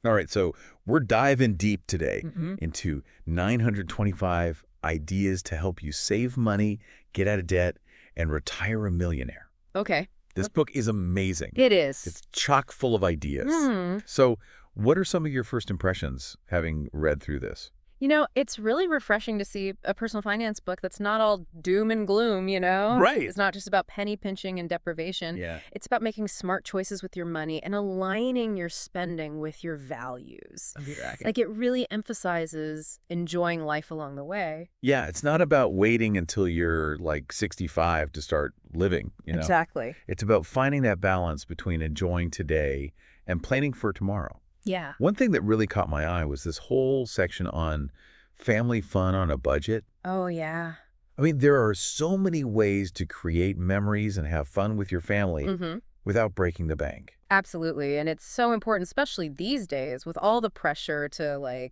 All right, so we're diving deep today Mm-hmm. into 925 ideas to help you save money, get out of debt, and retire a millionaire. Okay. This book is amazing. It is. It's chock full of ideas. So what are some of your first impressions having read through this? It's really refreshing to see a personal finance book that's not all doom and gloom, Right. It's not just about penny pinching and deprivation. Yeah. It's about making smart choices with your money and aligning your spending with your values. Like, it really emphasizes enjoying life along the way. Yeah, it's not about waiting until you're like 65 to start living, Exactly. It's about finding that balance between enjoying today and planning for tomorrow. Yeah. One thing that really caught my eye was this whole section on family fun on a budget. Oh, yeah. I mean, there are so many ways to create memories and have fun with your family without breaking the bank. Absolutely. And it's so important, especially these days, with all the pressure to,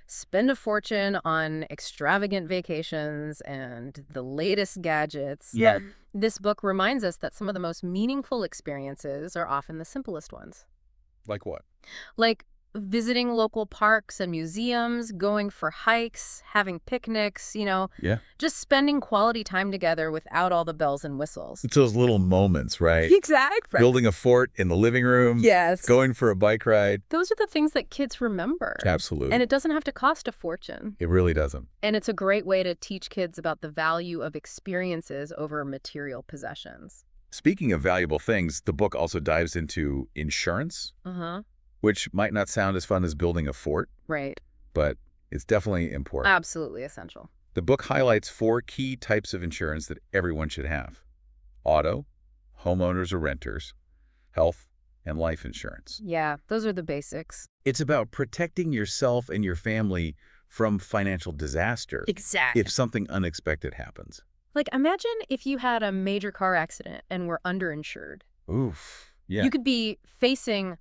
spend a fortune on extravagant vacations and the latest gadgets. Yeah. This book reminds us that some of the most meaningful experiences are often the simplest ones. Like what? Like visiting local parks and museums, going for hikes, having picnics, Yeah. just spending quality time together without all the bells and whistles. It's those little moments, right? Exactly. Building a fort in the living room. Yes. Going for a bike ride. Those are the things that kids remember. Absolutely. And it doesn't have to cost a fortune. It really doesn't. And it's a great way to teach kids about the value of experiences over material possessions. Speaking of valuable things, the book also dives into insurance, which might not sound as fun as building a fort, Right. but it's definitely important. Absolutely essential. The book highlights 4 key types of insurance that everyone should have: auto, homeowners or renters, health, and life insurance. Yeah, those are the basics. It's about protecting yourself and your family from financial disaster Exactly. if something unexpected happens. Like, imagine if you had a major car accident and were underinsured. Oof. Yeah. You could be facing,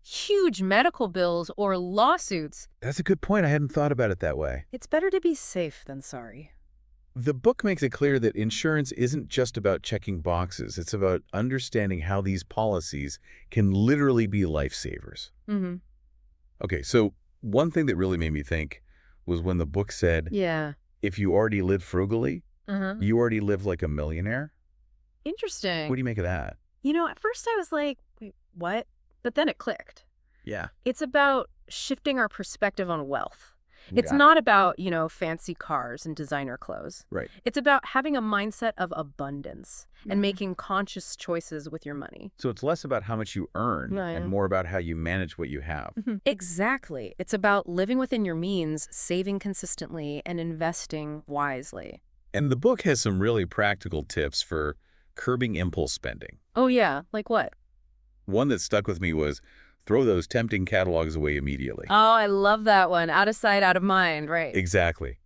huge medical bills or lawsuits. That's a good point. I hadn't thought about it that way. It's better to be safe than sorry. The book makes it clear that insurance isn't just about checking boxes. It's about understanding how these policies can literally be lifesavers. Okay, so one thing that really made me think was when the book said, Yeah. if you already live frugally, you already live like a millionaire. Interesting. What do you make of that? At first I was like, wait, what? But then it clicked. Yeah. It's about shifting our perspective on wealth. It's Yeah. not about, fancy cars and designer clothes. Right. It's about having a mindset of abundance and making conscious choices with your money. So it's less about how much you earn and more about how you manage what you have. Exactly. It's about living within your means, saving consistently, and investing wisely. And the book has some really practical tips for curbing impulse spending. Oh, yeah. Like what? One that stuck with me was throw those tempting catalogs away immediately. Oh, I love that one. Out of sight, out of mind. Right. Exactly.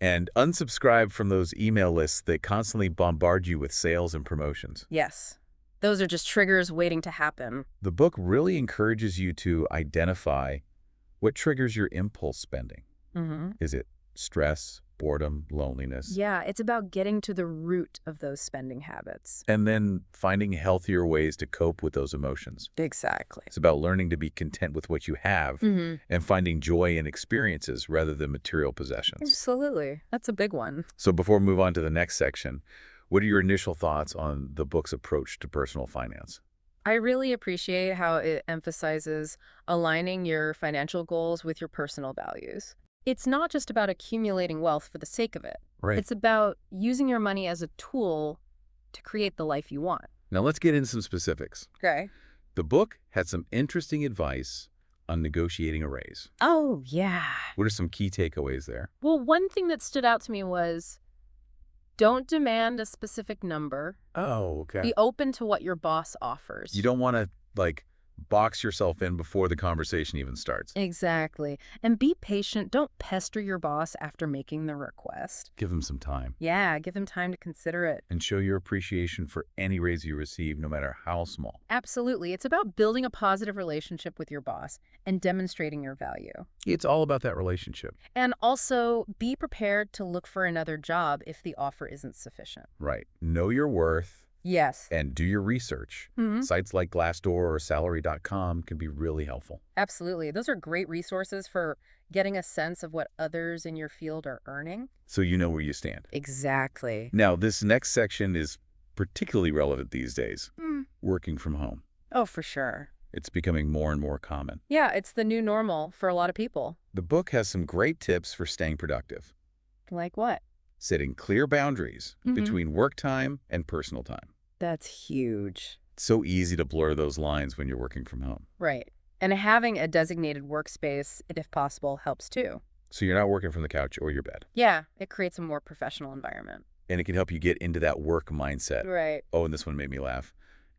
And unsubscribe from those email lists that constantly bombard you with sales and promotions. Yes. Those are just triggers waiting to happen. The book really encourages you to identify what triggers your impulse spending. Is it stress, boredom, loneliness? Yeah, it's about getting to the root of those spending habits. And then finding healthier ways to cope with those emotions. Exactly. It's about learning to be content with what you have and finding joy in experiences rather than material possessions. Absolutely. That's a big one. So before we move on to the next section, what are your initial thoughts on the book's approach to personal finance? I really appreciate how it emphasizes aligning your financial goals with your personal values. It's not just about accumulating wealth for the sake of it. Right. It's about using your money as a tool to create the life you want. Now let's get into some specifics. Okay. The book had some interesting advice on negotiating a raise. Oh, yeah. What are some key takeaways there? Well, one thing that stood out to me was don't demand a specific number. Oh, okay. Be open to what your boss offers. You don't want to, box yourself in before the conversation even starts. Exactly. And be patient. Don't pester your boss after making the request. Give them some time. Yeah, give them time to consider it. And show your appreciation for any raise you receive, no matter how small. Absolutely. It's about building a positive relationship with your boss and demonstrating your value. It's all about that relationship. And also be prepared to look for another job if the offer isn't sufficient. Right. Know your worth Yes. And do your research. Sites like Glassdoor or Salary.com can be really helpful. Absolutely. Those are great resources for getting a sense of what others in your field are earning. So you know where you stand. Exactly. Now, this next section is particularly relevant these days. Working from home. Oh, for sure. It's becoming more and more common. Yeah, it's the new normal for a lot of people. The book has some great tips for staying productive. Like what? Setting clear boundaries between work time and personal time. That's huge. It's so easy to blur those lines when you're working from home. Right. And having a designated workspace, if possible, helps too. So you're not working from the couch or your bed. Yeah, it creates a more professional environment. And it can help you get into that work mindset. Right. Oh, and this one made me laugh.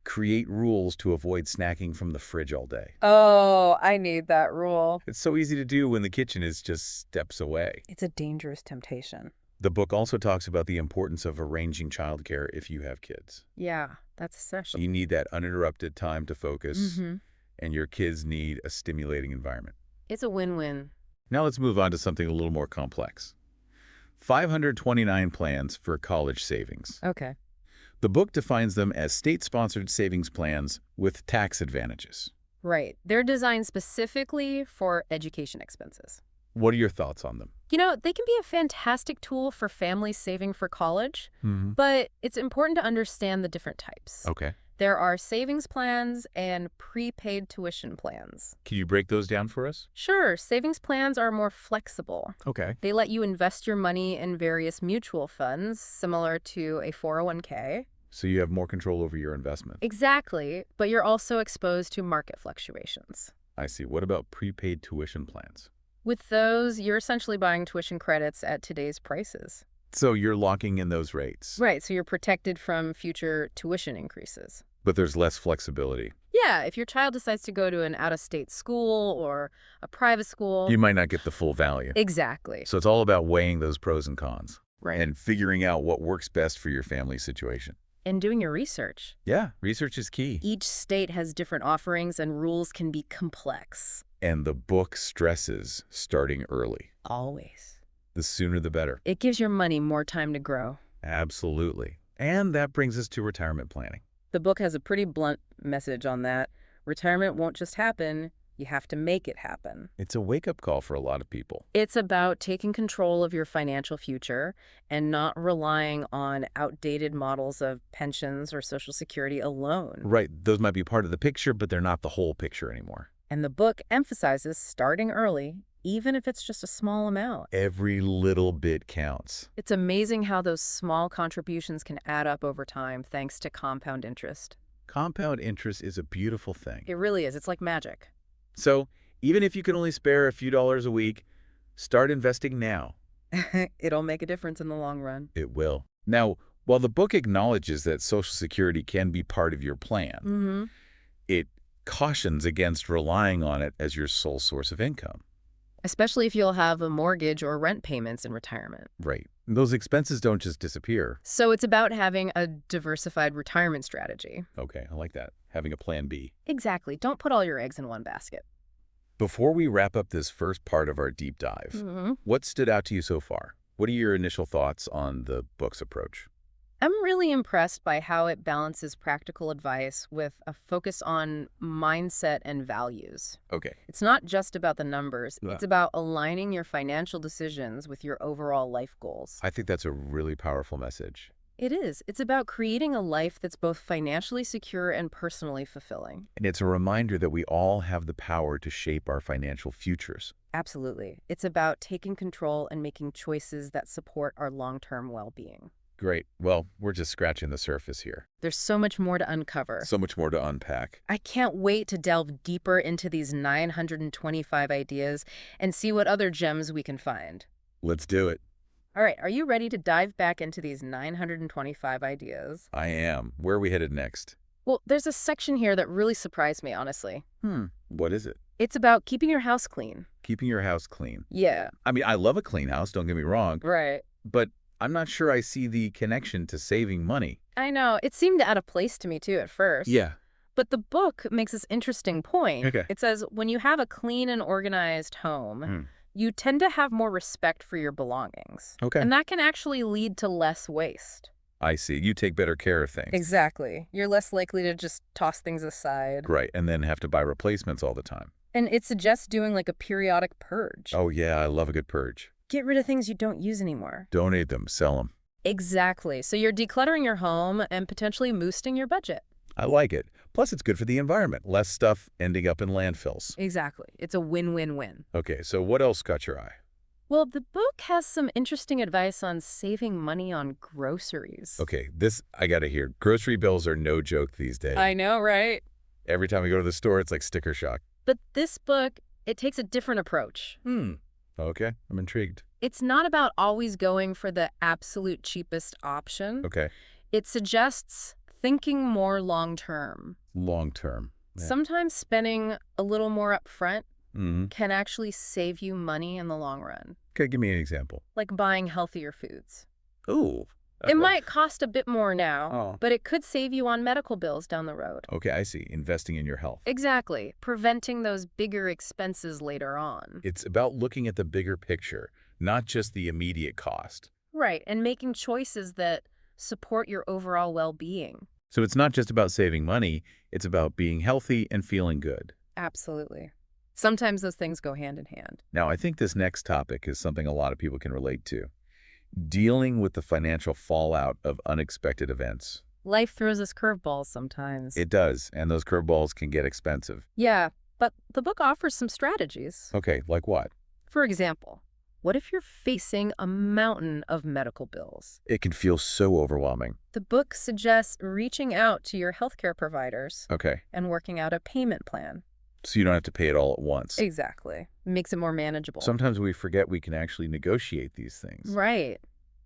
Create rules to avoid snacking from the fridge all day. Oh, I need that rule. It's so easy to do when the kitchen is just steps away. It's a dangerous temptation. The book also talks about the importance of arranging childcare if you have kids. Yeah, that's essential. You need that uninterrupted time to focus, and your kids need a stimulating environment. It's a win-win. Now let's move on to something a little more complex. 529 plans for college savings. Okay. The book defines them as state-sponsored savings plans with tax advantages. Right. They're designed specifically for education expenses. What are your thoughts on them? You know, they can be a fantastic tool for families saving for college, but it's important to understand the different types. Okay. There are savings plans and prepaid tuition plans. Can you break those down for us? Sure, savings plans are more flexible. Okay. They let you invest your money in various mutual funds, similar to a 401k. So you have more control over your investment. Exactly, but you're also exposed to market fluctuations. I see. What about prepaid tuition plans? With those, you're essentially buying tuition credits at today's prices. So you're locking in those rates. Right, so you're protected from future tuition increases. But there's less flexibility. Yeah, if your child decides to go to an out-of-state school or a private school. You might not get the full value. Exactly. So it's all about weighing those pros and cons. Right. And figuring out what works best for your family situation. And doing your research. Yeah, research is key. Each state has different offerings and rules can be complex. And the book stresses starting early. Always. The sooner the better. It gives your money more time to grow. Absolutely. And that brings us to retirement planning. The book has a pretty blunt message on that. Retirement won't just happen. You have to make it happen. It's a wake-up call for a lot of people. It's about taking control of your financial future and not relying on outdated models of pensions or Social Security alone. Right. Those might be part of the picture, but they're not the whole picture anymore. And the book emphasizes starting early, even if it's just a small amount. Every little bit counts. It's amazing how those small contributions can add up over time thanks to compound interest. Compound interest is a beautiful thing. It really is. It's like magic. So even if you can only spare a few dollars a week, start investing now. It'll make a difference in the long run. It will. Now, while the book acknowledges that Social Security can be part of your plan, it cautions against relying on it as your sole source of income. Especially if you'll have a mortgage or rent payments in retirement. Right. Those expenses don't just disappear. So it's about having a diversified retirement strategy. Okay, I like that. Having a plan B. Exactly. Don't put all your eggs in one basket. Before we wrap up this first part of our deep dive, what stood out to you so far? What are your initial thoughts on the book's approach? I'm really impressed by how it balances practical advice with a focus on mindset and values. Okay. It's not just about the numbers. It's about aligning your financial decisions with your overall life goals. I think that's a really powerful message. It is. It's about creating a life that's both financially secure and personally fulfilling. And it's a reminder that we all have the power to shape our financial futures. Absolutely. It's about taking control and making choices that support our long-term well-being. Great. Well, we're just scratching the surface here. There's so much more to uncover. So much more to unpack. I can't wait to delve deeper into these 925 ideas and see what other gems we can find. Let's do it. All right, are you ready to dive back into these 925 ideas? I am. Where are we headed next? Well, there's a section here that really surprised me, honestly. What is it? It's about keeping your house clean. Keeping your house clean. Yeah. I mean, I love a clean house, don't get me wrong. Right. But I'm not sure I see the connection to saving money. I know. It seemed out of place to me, too, at first. Yeah. But the book makes this interesting point. Okay. It says, when you have a clean and organized home, you tend to have more respect for your belongings. Okay. And that can actually lead to less waste. I see. You take better care of things. Exactly. You're less likely to just toss things aside. Right, and then have to buy replacements all the time. And it suggests doing like a periodic purge. Oh, yeah, I love a good purge. Get rid of things you don't use anymore. Donate them, sell them. Exactly. So you're decluttering your home and potentially boosting your budget. I like it. Plus, it's good for the environment. Less stuff ending up in landfills. Exactly. It's a win-win-win. Okay, so what else caught your eye? Well, the book has some interesting advice on saving money on groceries. Okay, this I gotta hear. Grocery bills are no joke these days. I know, right? Every time we go to the store, it's like sticker shock. But this book, it takes a different approach. Okay, I'm intrigued. It's not about always going for the absolute cheapest option. Okay. It suggests thinking more long-term. Long-term. Yeah. Sometimes spending a little more upfront Mm-hmm. can actually save you money in the long run. Okay, give me an example. Like buying healthier foods. Ooh. It might cost a bit more now, Oh. but it could save you on medical bills down the road. Okay, I see. Investing in your health. Exactly. Preventing those bigger expenses later on. It's about looking at the bigger picture, not just the immediate cost. Right, and making choices that support your overall well-being. So it's not just about saving money, it's about being healthy and feeling good. Absolutely. Sometimes those things go hand in hand. Now, I think this next topic is something a lot of people can relate to. Dealing with the financial fallout of unexpected events. Life throws us curveballs sometimes. It does, and those curveballs can get expensive. Yeah, but the book offers some strategies. Okay, like what? For example, what if you're facing a mountain of medical bills? It can feel so overwhelming. The book suggests reaching out to your healthcare providers Okay, and working out a payment plan. so you don't have to pay it all at once. Exactly. Makes it more manageable. Sometimes we forget we can actually negotiate these things. Right.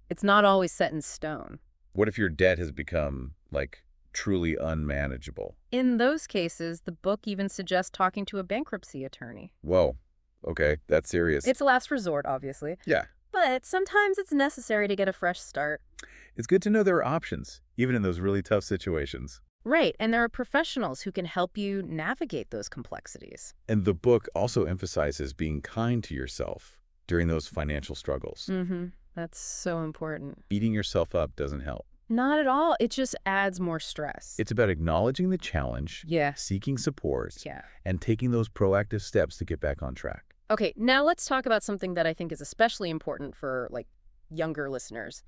It's not always set in stone. What if your debt has become, like, truly unmanageable? In those cases, the book even suggests talking to a bankruptcy attorney. Whoa. Okay, that's serious. It's a last resort, obviously. Yeah. But sometimes it's necessary to get a fresh start. It's good to know there are options, even in those really tough situations. Right, and there are professionals who can help you navigate those complexities. And the book also emphasizes being kind to yourself during those financial struggles. Mm-hmm. That's so important. Beating yourself up doesn't help. Not at all. It just adds more stress. It's about acknowledging the challenge, Yeah. seeking support, Yeah. and taking those proactive steps to get back on track. Okay, now let's talk about something that I think is especially important for, like, younger listeners.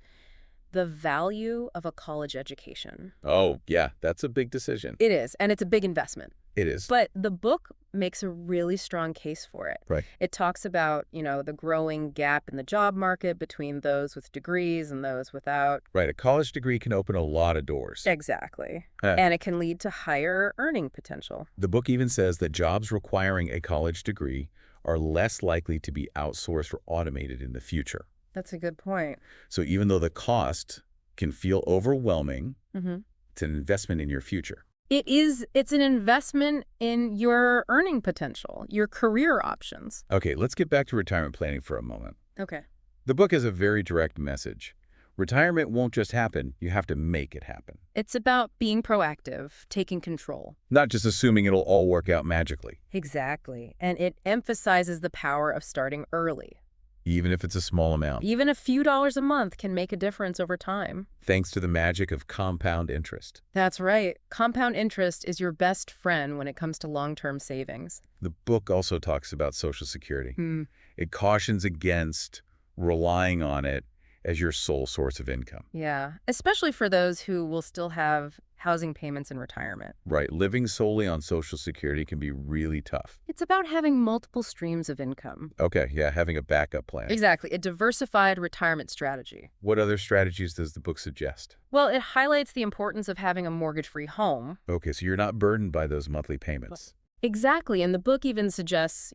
The value of a college education. Oh, yeah, that's a big decision. It is, and it's a big investment. It is. But the book makes a really strong case for it. Right. It talks about, the growing gap in the job market between those with degrees and those without. Right, a college degree can open a lot of doors. Exactly. Huh. And it can lead to higher earning potential. The book even says that jobs requiring a college degree are less likely to be outsourced or automated in the future. That's a good point. So even though the cost can feel overwhelming, Mm-hmm. it's an investment in your future. It's an investment in your earning potential, your career options. Okay, let's get back to retirement planning for a moment. Okay. The book has a very direct message. Retirement won't just happen, you have to make it happen. It's about being proactive, taking control. Not just assuming it'll all work out magically, Exactly. And it emphasizes the power of starting early. even if it's a small amount, Even a few dollars a month can make a difference over time. thanks to the magic of compound interest. That's right. Compound interest is your best friend when it comes to long-term savings. The book also talks about Social Security. Hmm. It cautions against relying on it as your sole source of income. Yeah, especially for those who will still have housing payments in retirement. Right, living solely on Social Security can be really tough. It's about having multiple streams of income. Okay, yeah, having a backup plan. Exactly, a diversified retirement strategy. What other strategies does the book suggest? Well, it highlights the importance of having a mortgage-free home. Okay, so you're not burdened by those monthly payments. Exactly, and the book even suggests,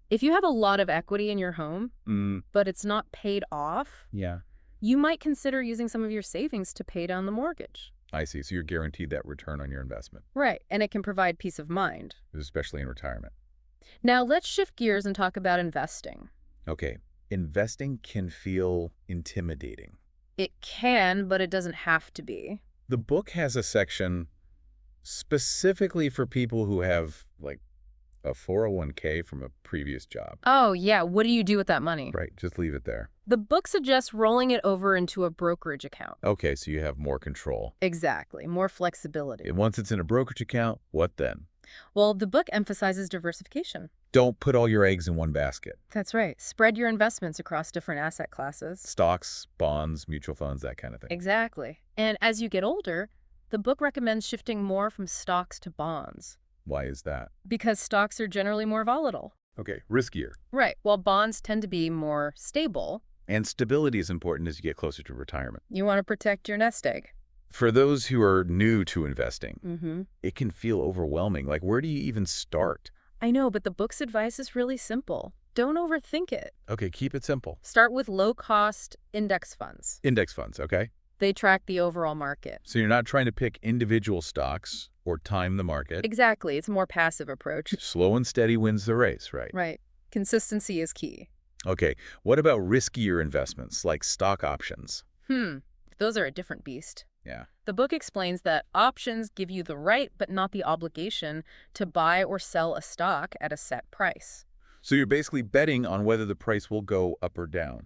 if you have a lot of equity in your home, but it's not paid off, Yeah. you might consider using some of your savings to pay down the mortgage. I see. So you're guaranteed that return on your investment, Right, and it can provide peace of mind. especially in retirement. Now, let's shift gears and talk about investing. Okay, investing can feel intimidating. It can, but it doesn't have to be. The book has a section specifically for people who have, like, A 401k from a previous job. Oh, yeah. What do you do with that money? Right, just leave it there. The book suggests rolling it over into a brokerage account. Okay, so you have more control. Exactly. More flexibility. And once it's in a brokerage account, what then? Well, the book emphasizes diversification. Don't put all your eggs in one basket. That's right. Spread your investments across different asset classes. Stocks, bonds, mutual funds, that kind of thing. Exactly. And as you get older, the book recommends shifting more from stocks to bonds. Why is that? Because stocks are generally more volatile. Okay, riskier. Right. While bonds tend to be more stable. And stability is important as you get closer to retirement. You want to protect your nest egg. For those who are new to investing, it can feel overwhelming. Like, where do you even start? I know, but the book's advice is really simple. Don't overthink it. Okay, keep it simple. Start with low-cost index funds. Index funds, okay? They track the overall market. So you're not trying to pick individual stocks or time the market. Exactly. It's a more passive approach. Slow and steady wins the race, right? Right. Consistency is key. Okay, what about riskier investments like stock options? Those are a different beast. Yeah. The book explains that options give you the right but not the obligation to buy or sell a stock at a set price. So you're basically betting on whether the price will go up or down.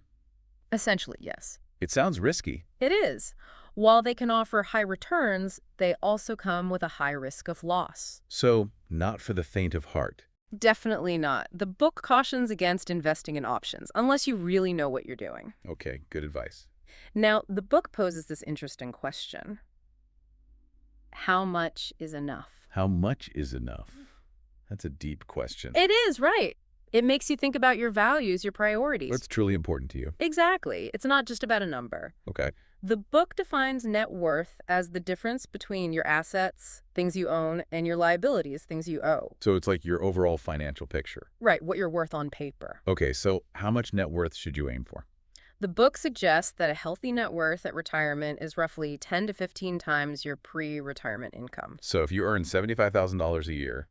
Essentially, yes. It sounds risky. It is. While they can offer high returns, they also come with a high risk of loss. So not for the faint of heart. Definitely not. The book cautions against investing in options, unless you really know what you're doing. Okay, good advice. Now, the book poses this interesting question. How much is enough? How much is enough? That's a deep question. It is, right. It makes you think about your values, your priorities. What's truly important to you? Exactly. It's not just about a number. Okay. The book defines net worth as the difference between your assets, things you own, and your liabilities, things you owe. So it's like your overall financial picture. Right, what you're worth on paper. Okay, so how much net worth should you aim for? The book suggests that a healthy net worth at retirement is roughly 10 to 15 times your pre-retirement income. So if you earn $75,000 a year,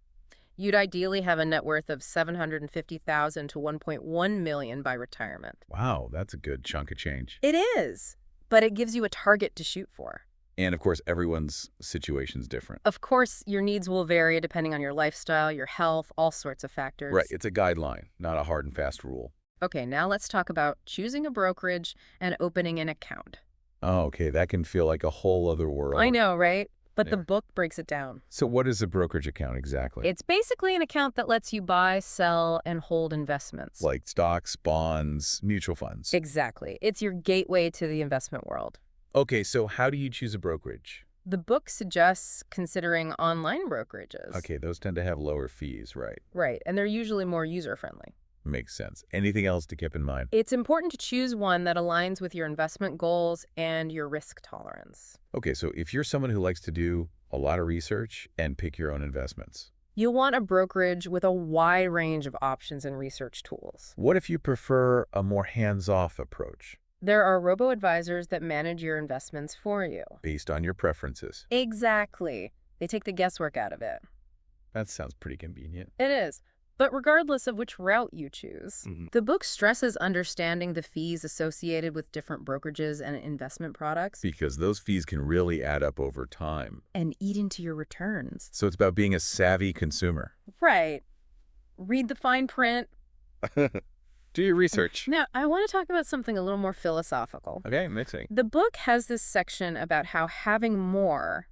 you'd ideally have a net worth of $750,000 to $1.1 million by retirement. wow, that's a good chunk of change. It is, but it gives you a target to shoot for. And of course, everyone's situation's different. Of course, your needs will vary depending on your lifestyle, your health, all sorts of factors. Right, it's a guideline, not a hard and fast rule. Okay, now let's talk about choosing a brokerage and opening an account. Oh, okay, that can feel like a whole other world. I know, right? But Yeah. the book breaks it down. So what is a brokerage account exactly? It's basically an account that lets you buy, sell, and hold investments. Like stocks, bonds, mutual funds. Exactly. It's your gateway to the investment world. Okay, so how do you choose a brokerage? The book suggests considering online brokerages. Okay, those tend to have lower fees, right? Right, and they're usually more user-friendly. Makes sense. Anything else to keep in mind? It's important to choose one that aligns with your investment goals and your risk tolerance. Okay, so if you're someone who likes to do a lot of research and pick your own investments, You'll want a brokerage with a wide range of options and research tools. what if you prefer a more hands-off approach There are robo-advisors that manage your investments for you. based on your preferences? Exactly. They take the guesswork out of it. That sounds pretty convenient. It is. But regardless of which route you choose, Mhm. the book stresses understanding the fees associated with different brokerages and investment products Because those fees can really add up over time. and eat into your returns. So it's about being a savvy consumer. Right. Read the fine print. Do your research. Now, I want to talk about something a little more philosophical. Okay, mixing. The book has this section about how having more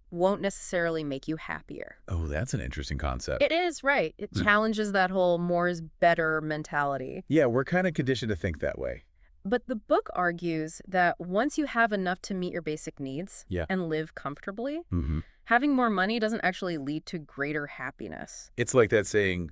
won't necessarily make you happier. Oh, that's an interesting concept. It is, right. It challenges that whole more is better mentality. Yeah, we're kind of conditioned to think that way. But the book argues that once you have enough to meet your basic needs Yeah. and live comfortably, Mm-hmm. having more money doesn't actually lead to greater happiness. It's like that saying,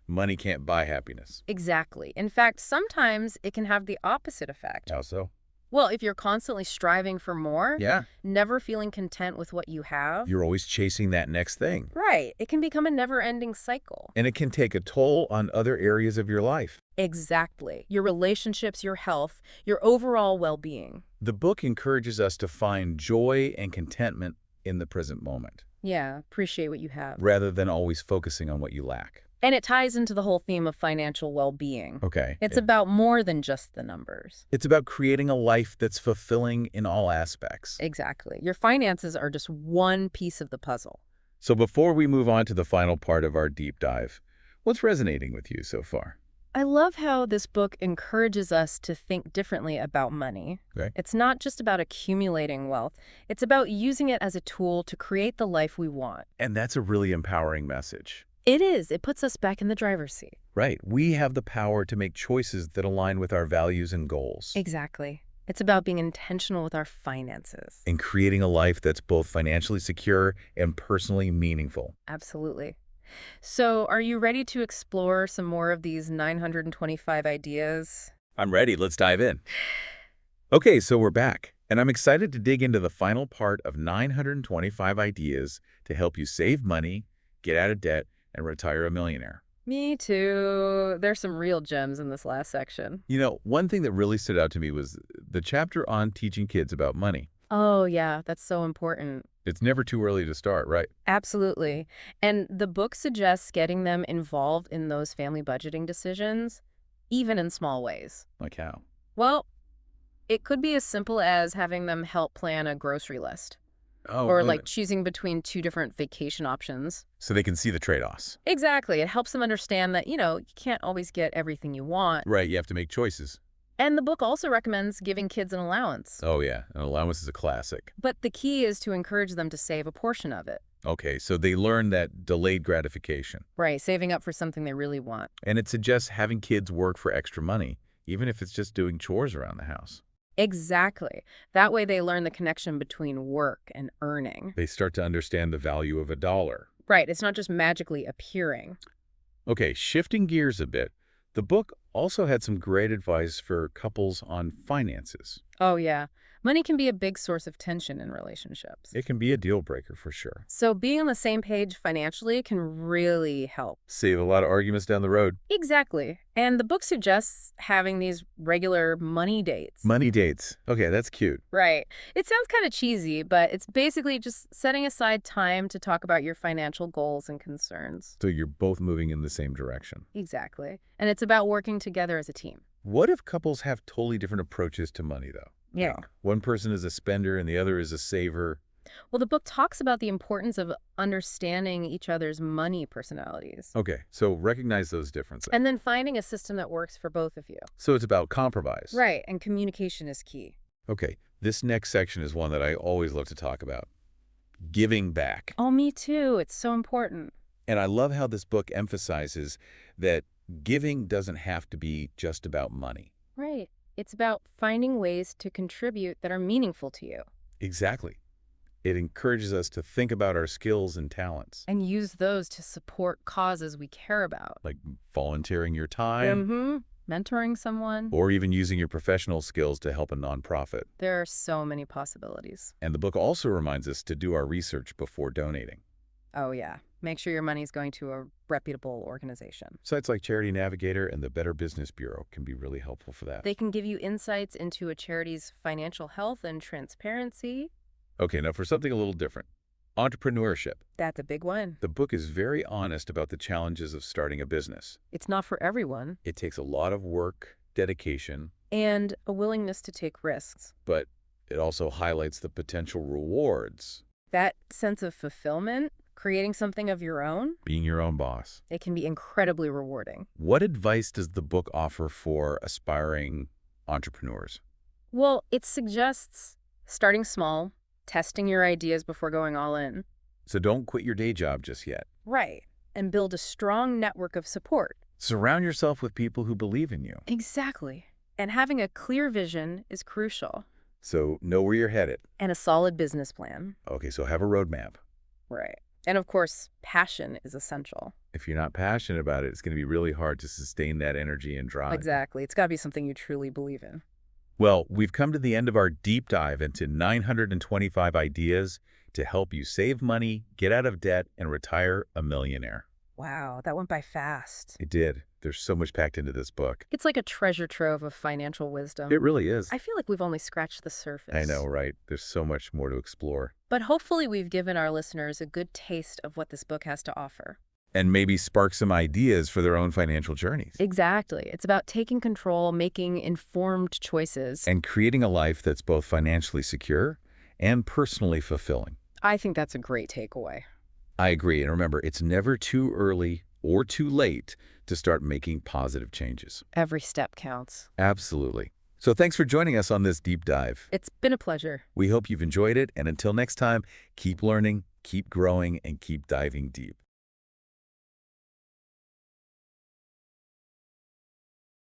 money can't buy happiness. Exactly. In fact, sometimes it can have the opposite effect. How so? Well, if you're constantly striving for more, Yeah. never feeling content with what you have, You're always chasing that next thing. right, it can become a never-ending cycle. And it can take a toll on other areas of your life. Exactly. Your relationships, your health, your overall well-being. The book encourages us to find joy and contentment in the present moment, Yeah, appreciate what you have. rather than always focusing on what you lack. And it ties into the whole theme of financial well-being. Okay. It's yeah. about more than just the numbers. It's about creating a life that's fulfilling in all aspects. Exactly. Your finances are just one piece of the puzzle. So before we move on to the final part of our deep dive, What's resonating with you so far? I love how this book encourages us to think differently about money. Okay. It's not just about accumulating wealth. It's about using it as a tool to create the life we want. And that's a really empowering message. It is. It puts us back in the driver's seat. Right. We have the power to make choices that align with our values and goals. Exactly. It's about being intentional with our finances. And creating a life that's both financially secure and personally meaningful. Absolutely. So, are you ready to explore some more of these 925 ideas? I'm ready. Let's dive in. Okay, so we're back, and I'm excited to dig into the final part of 925 ideas to help you save money, get out of debt, and retire a millionaire. Me too. There's some real gems in this last section. You know, one thing that really stood out to me was the chapter on teaching kids about money. Oh, yeah, that's so important. It's never too early to start, right? Absolutely. And the book suggests getting them involved in those family budgeting decisions, even in small ways. Like how? Well, it could be as simple as having them help plan a grocery list, Oh, or like choosing between two different vacation options. so they can see the trade-offs. Exactly. It helps them understand that, you can't always get everything you want. Right, you have to make choices. And the book also recommends giving kids an allowance. Oh, yeah, an allowance is a classic. But the key is to encourage them to save a portion of it. Okay, so they learn that delayed gratification. Right, saving up for something they really want. And it suggests having kids work for extra money, even if it's just doing chores around the house. Exactly. That way they learn the connection between work and earning. They start to understand the value of a dollar. Right, it's not just magically appearing. Okay, shifting gears a bit, the book also had some great advice for couples on finances. Oh, yeah. Money can be a big source of tension in relationships. It can be a deal breaker for sure. So being on the same page financially can really help. Save a lot of arguments down the road. Exactly. And the book suggests having these regular money dates. Money dates. Okay, that's cute. Right. It sounds kind of cheesy, but it's basically just setting aside time to talk about your financial goals and concerns. So you're both moving in the same direction. Exactly. And it's about working together as a team. What if couples have totally different approaches to money, though? Yeah. Like, one person is a spender and the other is a saver. Well, the book talks about the importance of understanding each other's money personalities. Okay, so recognize those differences. And then finding a system that works for both of you. So it's about compromise. Right, and communication is key. Okay, this next section is one that I always love to talk about. Giving back. Oh, me too. It's so important. And I love how this book emphasizes that giving doesn't have to be just about money. Right. It's about finding ways to contribute that are meaningful to you. Exactly. It encourages us to think about our skills and talents. And use those to support causes we care about. Like volunteering your time. Mentoring someone. Or even using your professional skills to help a nonprofit. There are so many possibilities. And the book also reminds us to do our research before donating. Oh, yeah. Make sure your money's going to a reputable organization. Sites like Charity Navigator and the Better Business Bureau can be really helpful for that. They can give you insights into a charity's financial health and transparency. Okay, now for something a little different. Entrepreneurship. That's a big one. The book is very honest about the challenges of starting a business. It's not for everyone. It takes a lot of work, dedication, And a willingness to take risks. but it also highlights the potential rewards. That sense of fulfillment, creating something of your own, Being your own boss. it can be incredibly rewarding. What advice does the book offer for aspiring entrepreneurs? Well, it suggests starting small, testing your ideas before going all in. So don't quit your day job just yet. Right. And build a strong network of support. Surround yourself with people who believe in you. Exactly. And having a clear vision is crucial. So know where you're headed. And a solid business plan. Okay, so have a roadmap. Right. And of course, passion is essential. If you're not passionate about it, it's going to be really hard to sustain that energy and drive. Exactly. It's got to be something you truly believe in. Well, we've come to the end of our deep dive into 925 ideas to help you save money, get out of debt, and retire a millionaire. Wow, that went by fast. It did. There's so much packed into this book. It's like a treasure trove of financial wisdom. It really is. I feel like we've only scratched the surface. I know, right? There's so much more to explore. But hopefully we've given our listeners a good taste of what this book has to offer. And maybe spark some ideas for their own financial journeys. Exactly. It's about taking control, making informed choices. And creating a life that's both financially secure and personally fulfilling. I think that's a great takeaway. I agree. And remember, it's never too early or too late to start making positive changes. Every step counts. Absolutely. So thanks for joining us on this deep dive. It's been a pleasure. We hope you've enjoyed it, and until next time, keep learning, keep growing, and keep diving deep.